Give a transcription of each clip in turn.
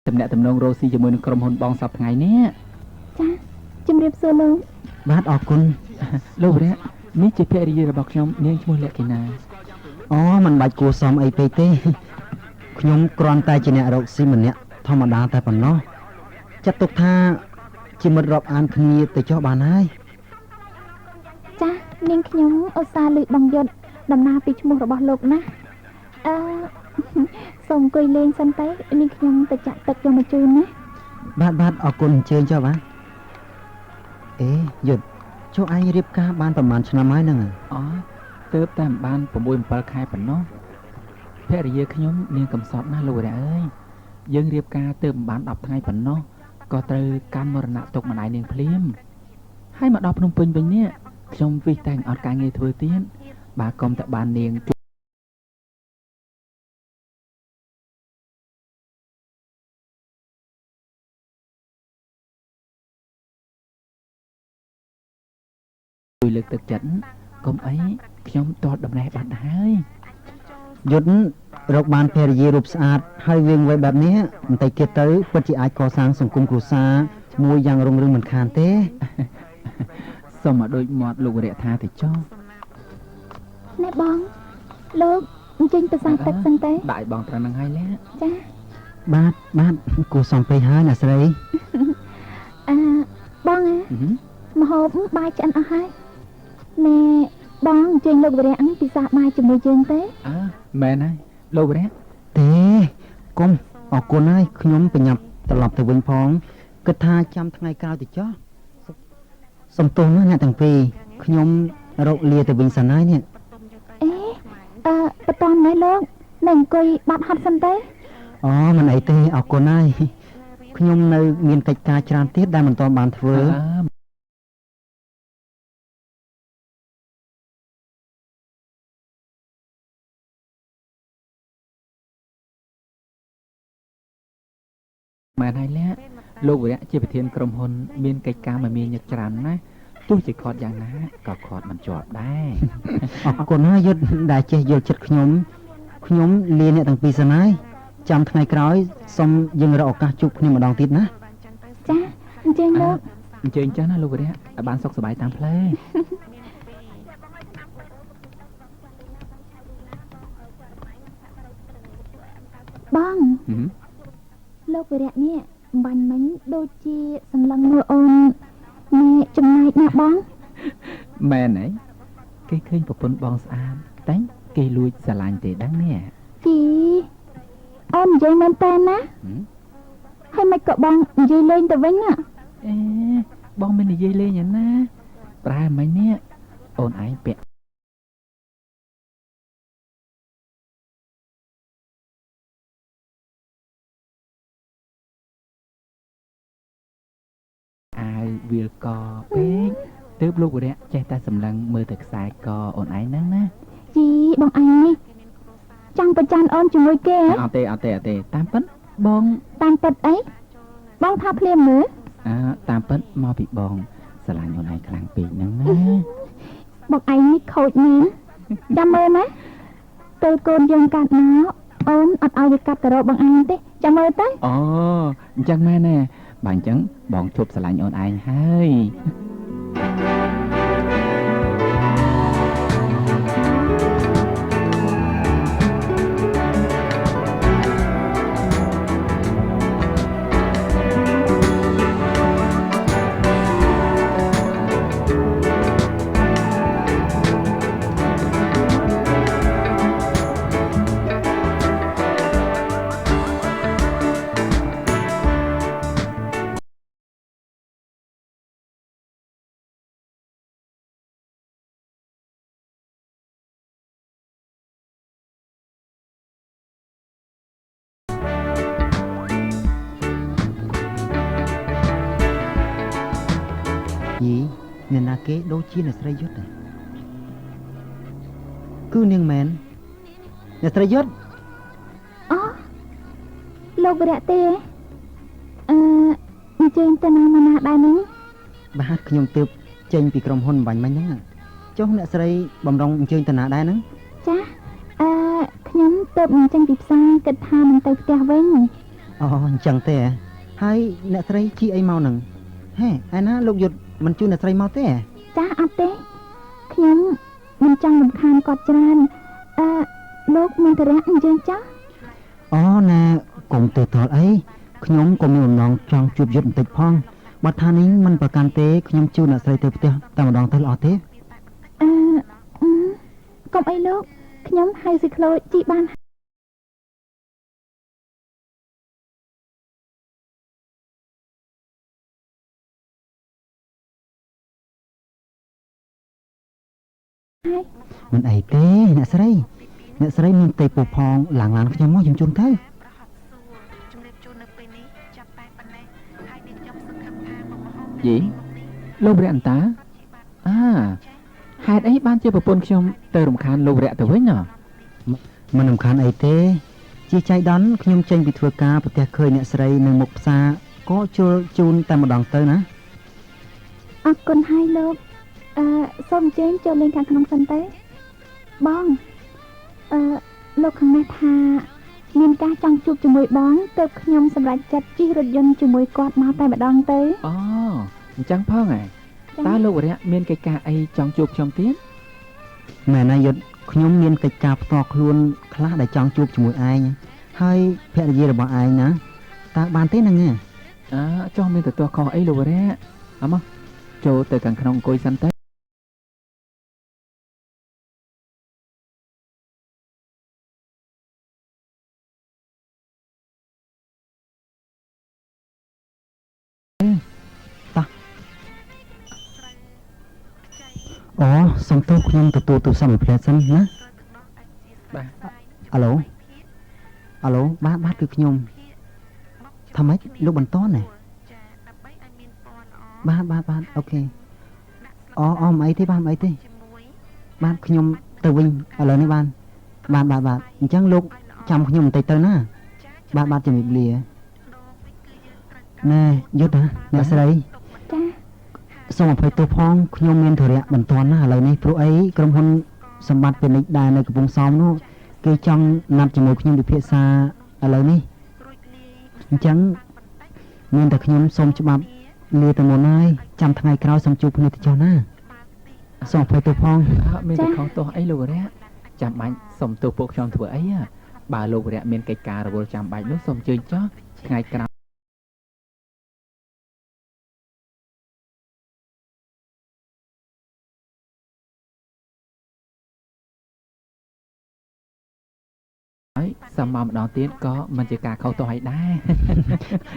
តំណាក់តំណងរស់ស៊ីជាមួយនឹងក្រុមហ៊ុនបងសប្តាហ៍ថ្ងៃនេះចាជំរាបសួរលោកបាទអរគុណលោករៈនេះជាភរិយារបស់ខ្ញុំនាងឈ្មោះលក្ខិណាអូមិនបាច់គួរសមអីពេកទេខ្ញុំគ្រាន់តែជាអ្នករកស៊ីម្នាក់ធម្មតាតែប៉ុណ្ណោះចាត់ទុកថាជាមិត្តរាប់អានគ្នាទៅចុះបានហើយចានាងខ្ញុំឧស្សាហ៍លើកបងយុទ្ធដំណើរពីឈ្មោះរបស់លោកណាសូមអង្គុយលេងសិនទៅនាងខ្ញុំទៅចាក់ទឹកយកមកជូនណាបាទអរគុណអញ្ជើញចុះបាទអេយុទ្ធចុះឯងរៀបការបានប្រហែលឆ្នាំហើយហ្នឹងអូទើបតែបាន 6-7 ខែប៉ុណ្ណោះភរិយាខ្ញុំនាងកំសត់ណាស់លោករៈអើយយើងរៀបការទើបបាន 10 ថ្ងៃប៉ុណ្ណោះក៏ត្រូវកាន់មរណៈទុកម្ដាយនាងភ្លាមហើយមកដល់ភ្នំពេញវិញនេះខ្ញុំវិសតែងអត់ការងារធ្វើទៀតបើកុំតែបាននាងជួយលើកទឹកចិត្តកុំអីខ្ញុំតតដំណេះបាត់ហើយយុទ្ធរកបានភរិយារូបស្អាតហើយវិញໄວបែបនេះបន្តិចទៀតទៅពិតជាអាចកសាងសង្គមគ្រួសារមួយយ៉ាងរុងរឿងមិនខានទេសូមមកដូចមាត់លោករៈថាទៅចុះណែបងលោកអញ្ជើញទៅសាទឹកសិនទេដាក់ឲ្យបងត្រឹមហ្នឹងហើយលាចាបាទគួរសមពេកហើយណាស្រីបងមហូបបាយឆ្អិនអស់ហើយណែបងអញ្ជើញលោករៈពិសាបាយជាមួយយើងទេមែនហើយលោករៈទេកុំអរគុណហើយខ្ញុំប្រញាប់ត្រឡប់ទៅវិញផងគិតថាចាំថ្ងៃក្រោយទៅចុះសំទោសណាស់អ្នកទាំងពីរខ្ញុំរកលាទៅវិញសិនហើយនេះបតនណែលោកនៅអង្គុយបាត់ហត់សិនទេអូមិនអីទេអរគុណហើយខ្ញុំនៅមានកិច្ចការច្រើនទៀតដែលមិនទាន់បានធ្វើមែនហើយលាលោកវរៈជាប្រធានក្រុមហ៊ុនមានកិច្ចការមមាញឹកច្រើនណាស់ទោះជាខាត់យ៉ាងណាក៏ខាត់មិនជាប់ដែរអរគុណហើយយុទ្ធដែលចេះយល់ចិត្តខ្ញុំលាអ្នកទាំងពីរសិនហើយចាំថ្ងៃក្រោយសូមយើងរកឱកាសជួបគ្នាម្ដងទៀតណាចាអញ្ជើញលោកអញ្ជើញចាស់ណាលោកវរៈឲ្យបានសុខសប្បាយតាមផ្លូវបងលោកវរៈនេះបាញ់មិញដូចជាសង្លឹងមើលអូននេះចំណែកណាបងមែនហីគេឃើញប្រពន្ធបងស្អាតតែគេលួចស្រឡាញ់ទេដឹងនេះជីអូននិយាយមែនតើណាហើយមិនក៏បងនិយាយលេងទៅវិញណាបងមិននិយាយលេងណាប្រហែលមិញនេះអូនឯងពាក់វាលកពេកទើបលោករៈចេះតែសម្លឹងមើលទៅខ្សែកអូនឯងហ្នឹងណាជីបងឯងនេះចង់ប្រច័ណ្ឌអូនជាមួយគេអត់ទេតាមពិតបងតាមពិតអីបងថាភ្លាមមើលតាមពិតមកពីបងស្រឡាញ់អូនឯងខ្លាំងពេកហ្នឹងណាបងឯងនេះខូចណាស់ចាំមើលណាពេលកូនយើងកាត់មកអូនអត់ឲ្យវាកាត់ទៅរកបងឯងទេចាំមើលទៅអូអញ្ចឹងមែនទេបើអញ្ចឹងបងជប់ស្រឡាញ់អូនឯងហើយអ្នកណាគេដូចជាអ្នកស្រីយុទ្ធគឺនាងមែនអ្នកស្រីយុទ្ធលោកវរៈទេអញ្ជើញទៅណាមកណាដែរនេះបាទខ្ញុំទើបចេញពីក្រុមហ៊ុនបាញ់មិញហ្នឹងចុះអ្នកស្រីបំរុងអញ្ជើញទៅណាដែរហ្នឹងចាខ្ញុំទើបចេញពីផ្សារគិតថានឹងទៅផ្ទះវិញ អូអញ្ចឹងទេហើយអ្នកស្រីជីអីមកនឹងហេឯណាលោកយុទ្ធមិនជួយអ្នកស្រីមកទេ ចាអត់ទេខ្ញុំមិនចង់រំខានគាត់ច្រើនលោកមានតរៈអញ្ចឹងចា អូណាកុំទៅតល់អីខ្ញុំក៏មានបំណងចង់ជួបយុទ្ធបន្តិចផងបើថានេះមិនប្រកាន់ទេខ្ញុំជួយអ្នកស្រីទៅផ្ទះតែម្ដងទៅល្អទេ កុំអីលោកខ្ញុំហៅស៊ីក្លូជីបានហើយ មិនអីទេអ្នកស្រីមានទេពូផងឡើងខ្ញុំមកខ្ញុំជូនទៅ យីលោករៈអន្តាហេតុអីបានជាប្រពន្ធខ្ញុំទៅរំខានលោករៈទៅវិញហ៎ មិនរំខានអីទេជាចៃដន្យខ្ញុំចេញពីធ្វើការប្រទះឃើញអ្នកស្រីនៅមុខផ្សារក៏ជល់ជូនតែម្ដងទៅណា អរគុណហើយលោកសូមអញ្ជើញចូលលេងខាងក្នុងសិនទេបងលោកខាងនេះថាមានការចង់ជួបជាមួយបងទើបខ្ញុំសម្រេចចិត្តជិះរថយន្តជាមួយគាត់មកតែម្ដងទៅ អូអញ្ចឹងផងហ៎តើលោករៈមានកិច្ចការអីចង់ជួបខ្ញុំទៀត មែនណាយុទ្ធខ្ញុំមានកិច្ចការផ្ទាល់ខ្លួនខ្លះដែលចង់ជួបជាមួយឯងហើយភរិយារបស់ឯងណាតើបានទេហ្នឹង ចុះមានទទួលខុសអីលោករៈអមចូលទៅខាងក្នុងអង្គុយសិនទៅអូសុំទោសខ្ញុំទទួលទូរស័ព្ទមួយផ្លែសិនណា បាទ អាឡូបាទគឺខ្ញុំថាម៉េចលោកបន្តណាបាទអូខេអូមិនអីទេបាទមិនអីទេបាទខ្ញុំទៅវិញឥឡូវនេះបាទអញ្ចឹងលោកចាំខ្ញុំបន្តិចទៅណាបាទជំរាបលាណែយុទ្ធណាអ្នកស្រី ចា សូមអភ័យទោសផងខ្ញុំមានធរៈបន្ទាន់ណាឥឡូវនេះព្រោះអីក្រុមហ៊ុនសម្បត្តិពាណិជ្ជដែរនៅកំពង់សោមនោះគេចង់ណាត់ជាមួយខ្ញុំពិភាក្សាឥឡូវនេះអញ្ចឹងមានតែខ្ញុំសូមច្បាប់លាទៅមុនហើយចាំថ្ងៃក្រោយសូមជួបគ្នាទៅចុះណាសូមអភ័យទោសផង មានតែខុសទោសអីលោករៈចាំបាច់សុំទោសពួកខ្ញុំធ្វើអីបើលោករៈមានកិច្ចការរវល់ចាំបាច់នោះសូមជើញចុះថ្ងៃក្រោយសមមកម្ដងទៀតក៏មិនជាការខុសទោសអីដែរ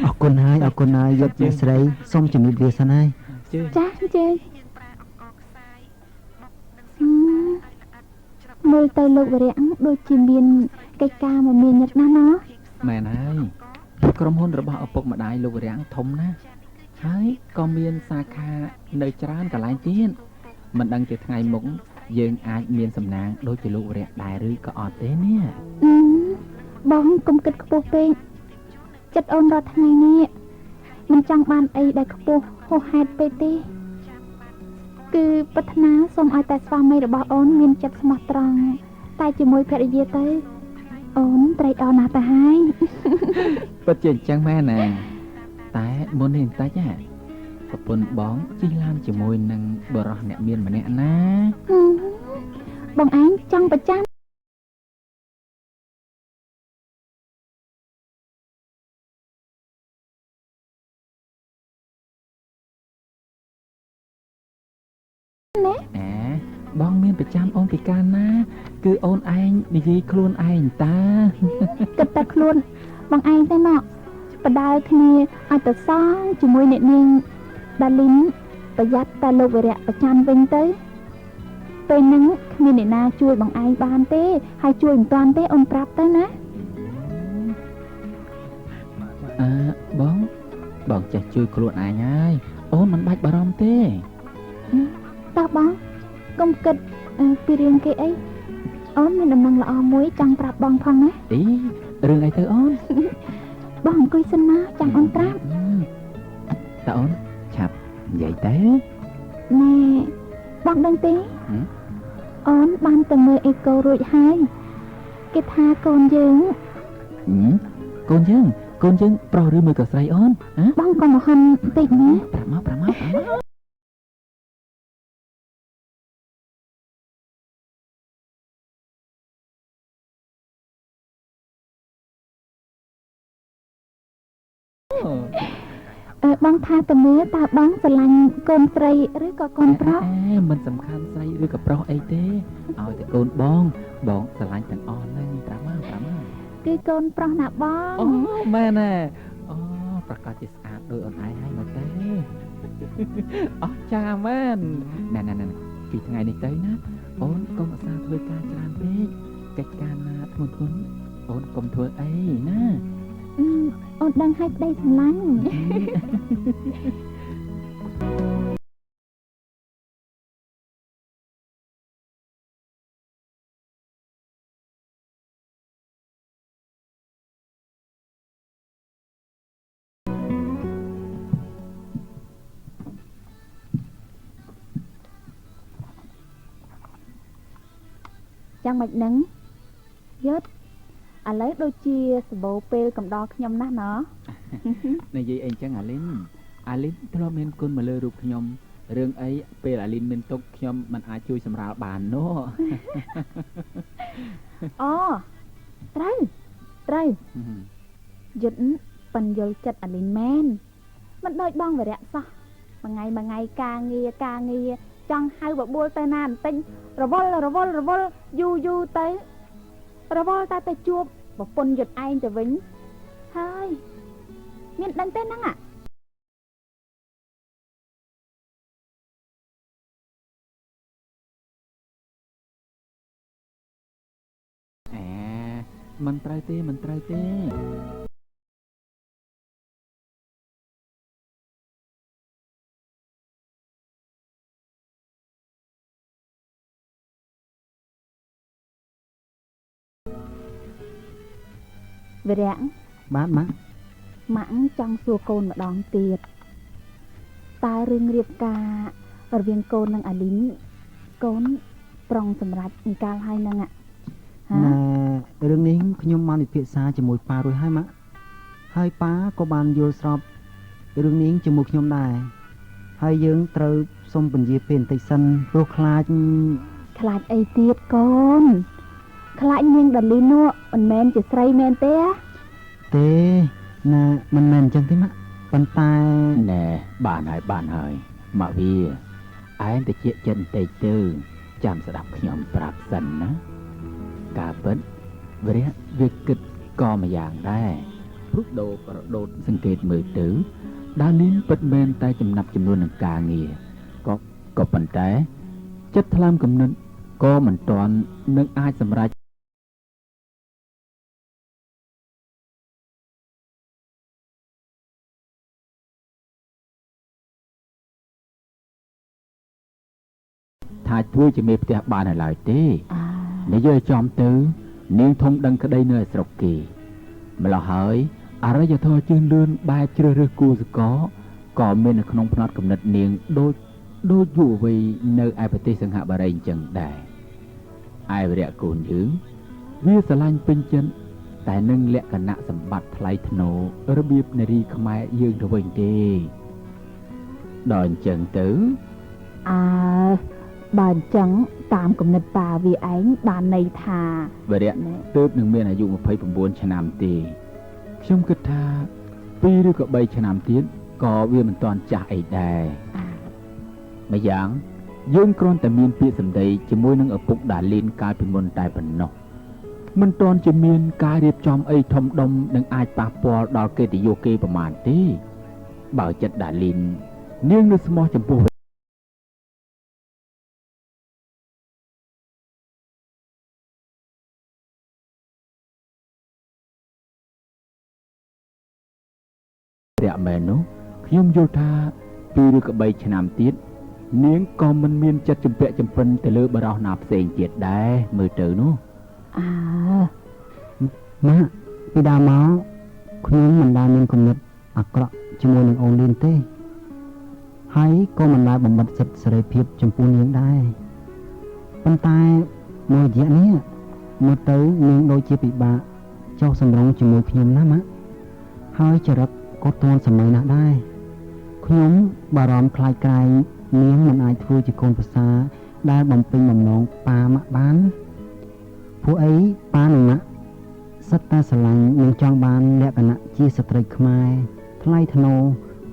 អរគុណហើយយុទ្ធអ្នកស្រីសូមជំរាបលាសិនហើយ ជើញ ចាអញ្ជើញមើលទៅលោកវរៈដូចជាមានកិច្ចការមកមានញឹកណាស់ណោះ មែនហើយក្រុមហ៊ុនរបស់ឪពុកម្ដាយលោករៈធំណាស់ហើយក៏មានសាខានៅច្រើនកន្លែងទៀតមិនដឹងជាថ្ងៃមុខយើងអាចមានសំណាងដូចជាលោករៈដែរឬក៏អត់ទេនេះ បងកុំគិតខ្ពស់ពេកចិត្តអូនរាល់ថ្ងៃនេះមិនចង់បានអីដែលខ្ពស់ហួសហេតុពេកទេគឺប្រាថ្នាសូមឲ្យតែស្វាមីរបស់អូនមានចិត្តស្មោះត្រង់តែជាមួយភរិយាទៅអូនត្រេកអរណាស់ទៅហើយ ពិតជាអញ្ចឹងមែនណាតែមុននេះបន្តិចប្រពន្ធបងជិះឡានជាមួយនឹងបរិសអ្នកមានម្នាក់ណា បងឯងចង់ប្រចាំបងមានប្រចាំអូនពីកាលណាគឺអូនឯងនិយាយខ្លួនឯងតា គិតតែខ្លួនបងឯងទេណោះបដើគ្នាឲ្យទៅសងជាមួយអ្នកនាងដាលីនប្រយ័ត្នតែលោកវរៈប្រចាំវិញទៅពេលហ្នឹងគ្មានអ្នកណាជួយបងឯងបានទេហើយជួយមិនតាន់ទេអូនប្រាប់ទៅណា បងចេះជួយខ្លួនឯងហើយអូនមិនបាច់បារម្ភទេ តោះបងកុំគិតពីរឿងគេអីអូនមានដំណឹងល្អមួយចង់ប្រាប់បងផងណា អីរឿងអីទៅអូន បងអង្គុយសិនណាចាំអូនប្រាប់ តើអូនឆាប់និយាយទៅ ណែបងដឹងទេអូនបានទៅមើលអេកូរួចហើយគេថាកូនយើង កូនយើងក កូនយើងប្រុសឬមួយក៏ស្រីអូនហ៎ បងក៏មកហំតិចណា ប្រាប់មកបងថាតើមើលតើបងស្រឡាញ់កូនស្រីឬក៏កូនប្រុស មិនសំខាន់ស្រីឬក៏ប្រុសអីទេឲ្យតែកូនបងស្រឡាញ់ទាំងអស់ហ្នឹងប្រាប់មក គឺកូនប្រុសណាបង អូមែនទេអូប្រកាសជាស្អាតដូចអូនឯងហើយមកទេអស់ចាមែនណែពីថ្ងៃនេះទៅណាអូនកុំអាសាធ្វើការច្រើនពេកកិច្ចការណាធ្ងន់អូនកុំធ្វើអីណា អូនដឹងហើយប្តីស្រឡាញ់ ចាំមិននឹងយត់ឥឡូវដូចជាសបោពេលកំដរខ្ញុំណាស់ណោះ និយាយអីចឹងអាលីនធ្លាប់មានគុណមកលើរូបខ្ញុំរឿងអីពេលអាលីនមានទុកខ្ញុំមិនអាចជួយសម្រាលបាននោះ អូត្រូវយត់ប៉ិនយល់ចិត្តអាលីនមែនមិនដូចបងវរៈសោះមួយថ្ងៃការងារចង់ហៅបបួលទៅណាបន្តិចរវល់យូរទៅរវល់តែទៅជួបប្រពន្ធយត់ឯងទៅវិញហើយមានដឹងទេហ្នឹងអា មិនត្រូវទេ វិរៈ បាទម៉ាក់ ម៉ាក់ចង់សួរកូនម្ដងទៀតតើរឿងរៀបការរវាងកូននិងអាលីនកូនប្រុងសម្រាប់អង្កាលហើយហ្នឹងហ៎ រឿងនេះខ្ញុំបានពិភាក្សាជាមួយប៉ារួចហើយម៉ាក់ហើយប៉ាក៏បានយល់ស្របរឿងនេះជាមួយខ្ញុំដែរហើយយើងត្រូវសុំពន្យាពេលបន្តិចសិនព្រោះខ្លាច អីទៀតកូនខ្លាចនាងដាលីនោះមិនមែនជាស្រីមែនទេ ទេណាមិនមែនអញ្ចឹងទេម៉ាក់ប៉ុន្តែ ណែបានហើយមកវាឯងតិចចិត្តបន្តិចទៅចាំស្ដាប់ខ្ញុំប្រាប់សិនណាការពិតវរៈវាគិតក៏មួយយ៉ាងដែរព្រោះដូរប្រដូតសង្កេតមើលទៅដាលីនពិតមែនតែចំណាប់ចំនួននឹងការងារក៏ប៉ុន្តែចិត្តថ្លើមគំនិតក៏មិនទាន់នឹងអាចសម្រេចថាជួយជាមេផ្ទះបានហើយឡើយទេនិយាយចំទៅនាងធំដឹងក្តីនៅឯស្រុកគេម្ល៉េះហើយអរិយធម៌ជឿនលឿនបែបជ្រើសរើសគូសកលក៏មាននៅក្នុងផ្នត់គំនិតនាងដូចយុវវ័យនៅឯប្រទេសសិង្ហបុរីអញ្ចឹងដែរឯវរៈកូនយើងវាស្រឡាញ់ពេញចិត្តតែនឹងលក្ខណៈសម្បត្តិថ្លៃថ្នូររបៀបនារីខ្មែរយើងទៅវិញទេដល់អញ្ចឹងទៅ បើអញ្ចឹងតាមគំនិតតាវាឯងបានន័យថា វរៈទើបនឹងមានអាយុ29ឆ្នាំទេខ្ញុំគិតថា2ឬក៏3ឆ្នាំទៀតក៏វាមិនទាន់ចាស់អីដែរម្យ៉ាងយើងគ្រាន់តែមានពាក្យសម្ដីជាមួយនឹងឪពុកដាលីនកាលពីមុនតែប៉ុណ្ណោះមិនទាន់ជាមានការរៀបចំអីធំដុំនឹងអាចប៉ះពាល់ដល់កិត្តិយសគេប្រមាណទេបើចិត្តដាលីននាងនៅស្មោះចំពោះ រយៈមែននោះខ្ញុំយល់ថា2ឬក៏3ឆ្នាំទៀតនាងក៏មិនមានចិត្តចម្ពាក់ចម្ពិនទៅលើបរិសណាផ្សេងទៀតដែរមើលទៅនោះម៉ាក់ពីដើមមកខ្ញុំមិនដែលមានគំនិតអាក្រក់ជាមួយនឹងអូនលីនទេហើយក៏មិនដែលបំបត្តិសិទ្ធិសេរីភាពចំពោះនាងដែរប៉ុន្តែមួយរយៈនេះមកទៅនាងដូចជាពិបាកចោះសម្រងជាមួយខ្ញុំណាម៉ាក់ ហើយចរិតក៏ទាន់សម័យណាស់ដែរខ្ញុំបារម្ភខ្លាចក្រែងនាងមិនអាចធ្វើជាកូនប្រសាដែលបំពេញបំណងប៉ាម៉ាក់បានពួកអីប៉ានិងម៉ាក់សិតតែស្រឡាញ់និងចង់បានលក្ខណៈជាស្ត្រីខ្មែរថ្លៃថ្នូរ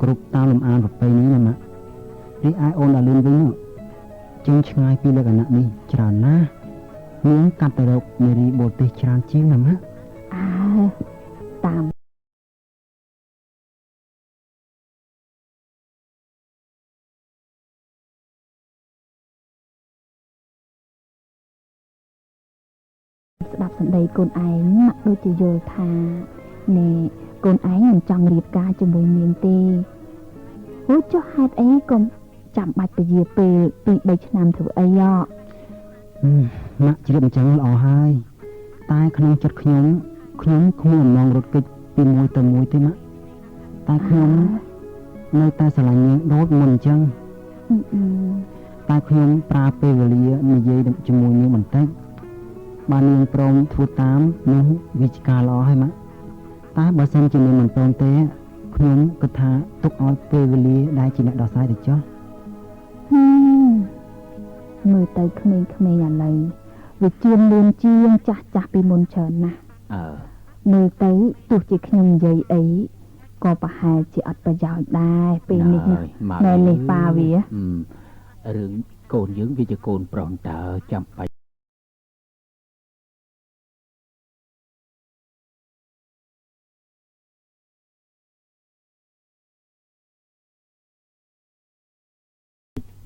គ្រប់តាមលំអានប្រពៃណីណាម៉ាក់រីឯអូនដាលីនវិញចេញឆ្ងាយពីលក្ខណៈនេះច្រើនណាស់នាងកាត់ទៅរកនារីបរទេសច្រើនជាងណាម៉ាក់ អើតាមស្ដាប់សម្ដីកូនឯងម៉ាក់ដូចជាយល់ថាណែកូនឯងមិនចង់រៀបការជាមួយនាងទេហូចចុះហេតុអីក៏ចាំបាច់ពជាពេល2 3ឆ្នាំធ្វើអីយ៉ម៉ាក់ជ្រាបអញ្ចឹងល្អហើយតែក្នុងចិត្តខ្ញុំគ្មានអំណងរត់គេចពីមួយទៅមួយទេម៉ាក់តែខ្ញុំនៅតែស្រឡាញ់នាងដូចមុនអញ្ចឹងតែខ្ញុំប្រើពេលវេលានិយាយជាមួយនាងបន្តិចបាននាងព្រមធ្វើតាមនោះវាជាការល្អហើយម៉ាក់តែបើសិនជានាងមិនព្រមទេខ្ញុំគិតថាទុកឲ្យពេលវេលាដែលជាអ្នកដោះស្រាយទៅចុះមើលទៅក្មេងៗឥឡូវវាជឿនលឿនជាងចាស់ពីមុនច្រើនណាស់មើលទៅទោះជាខ្ញុំនិយាយអីក៏ប្រហែលជាអត់ប្រយោជន៍ដែរពេលនេះណានៅនេះប៉ាវារឿងកូនយើងវាជាកូនប្រុសតើចាំបាច់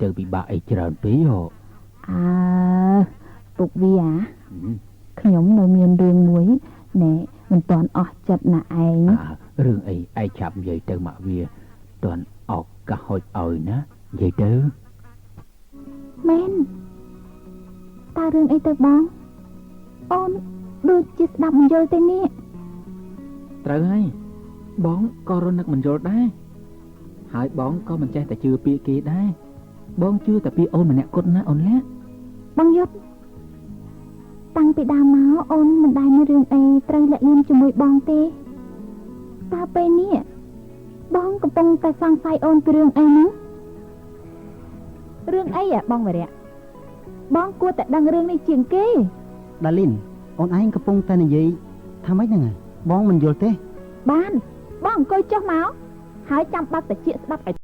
ទៅពិបាកអីច្រើនពេកពុកវាខ្ញុំនៅមានរឿងមួយណែមិនទាន់អស់ចិត្តណាឯងរឿងអីឯងចាប់និយាយទៅម៉ាក់វាទាន់ឱកាសហុចឲ្យណានិយាយទៅមែនតើរឿងអីទៅបងអូនដូចជាស្ដាប់មិនយល់ទេនេះត្រូវហើយបងក៏រនឹកមិនយល់ដែរហើយបងក៏មិនចេះតែជឿពាក្យគេដែរបងជឿតែពីអូនម្នាក់គត់ណាអូនឡាបងយុទ្ធតាំងពីដើមមកអូនមិនដែលមានរឿងអីត្រូវលាក់លៀមជាមួយបងទេតើពេលនេះបងកំពុងតែសង្ស័យអូនពីរឿងអីនោះរឿងអីបងវរៈបងគួរតែដឹងរឿងនេះជាងគេដាលីនអូនឯងកំពុងតែនិយាយថាម៉េចហ្នឹងបងមិនយល់ទេបានបងអង្គុយចុះមកហើយចាំបាត់តិចស្ដាប់ឲ្យ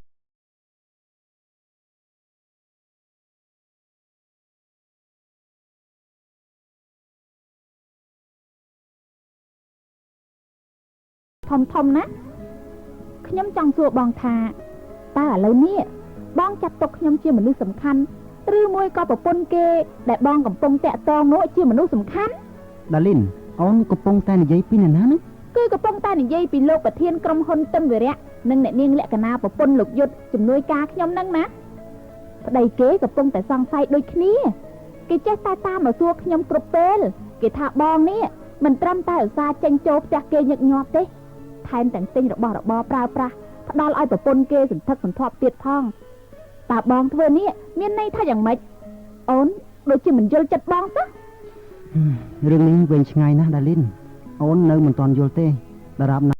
ធំណាខ្ញុំចង់សួរបងថាតើឥឡូវនេះបងចាត់ទុកខ្ញុំជាមនុស្សសំខាន់ឬមួយក៏ប្រពន្ធគេដែលបងកំពុងតាក់ទងនោះជាមនុស្សសំខាន់ដាលីនអូនកំពុងតែនិយាយពីអ្នកណាហ្នឹងគឺកំពុងតែនិយាយពីលោកប្រធានក្រុមហ៊ុនទឹមវិរៈនិងអ្នកនាងលក្ខណាប្រពន្ធលោកយុទ្ធជំនួយការខ្ញុំហ្នឹងណាប្តីគេកំពុងតែសង្ស័យដូចគ្នាគេចេះតែតាមមកសួរខ្ញុំគ្រប់ពេលគេថាបងនេះមិនត្រឹមតែឧស្សាហ៍ចេញចូលផ្ទះគេញឹកញាប់ទេថែមទាំងទិញរបស់របរប្រើប្រាស់ផ្ដល់ឲ្យប្រពន្ធគេសន្ធឹកសន្ធាប់ទៀតផងតើបងធ្វើនេះមានន័យថាយ៉ាងម៉េចអូនដូចជាមិនយល់ចិត្តបងសោះរឿងនេះវែងឆ្ងាយណាស់ដាលីនអូននៅមិនទាន់យល់ទេដរាបណា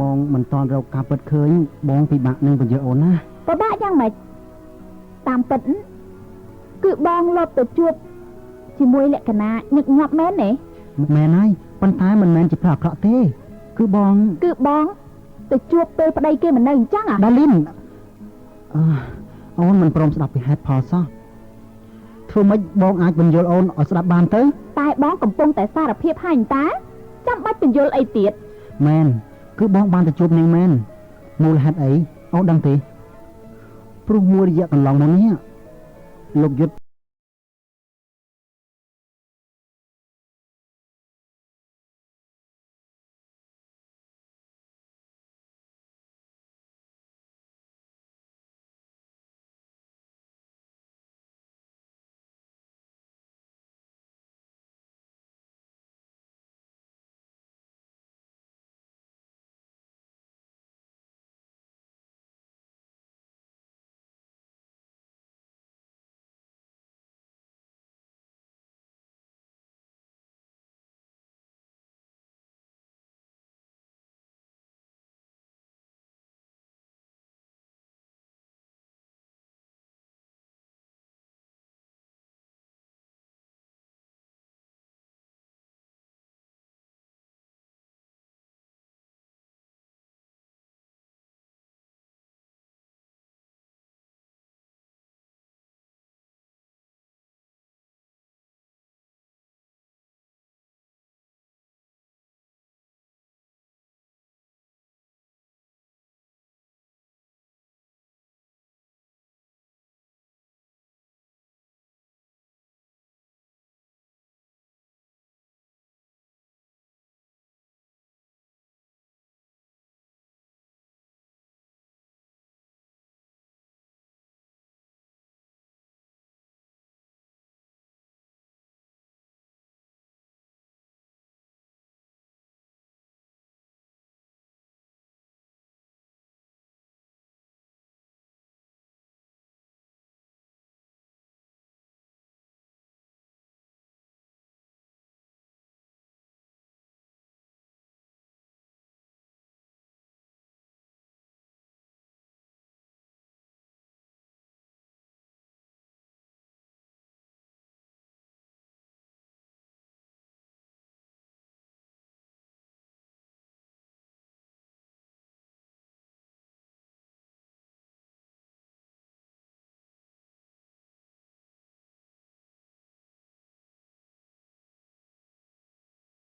បងមិនទាន់រកការពិតឃើញបងពិបាកនឹងបញ្យល់អូនណាពិបាកយ៉ាងម៉េចតាមពិតគឺបងលបទៅជួបជាមួយលក្ខណៈញឹកញាប់មែនទេមែនហើយប៉ុន្តែមិនមែនជាប្រអាក្រក់ទេគឺបងទៅជួបពេលប្តីគេមិននៅអញ្ចឹងដាលីនអូនមិនព្រមស្ដាប់ពីហេតុផលសោះធ្វើម៉េចបងអាចបញ្យល់អូនឲ្យស្ដាប់បានទៅតែបងកំពុងតែសារភាពហើយតាចាំបាច់បញ្យល់អីទៀតមែនគឺបងបានទៅជួបនាងមែនមូលហេតុអីអូនដឹងទេព្រោះមួយរយៈកន្លងមកនេះលោកយុទ្ធ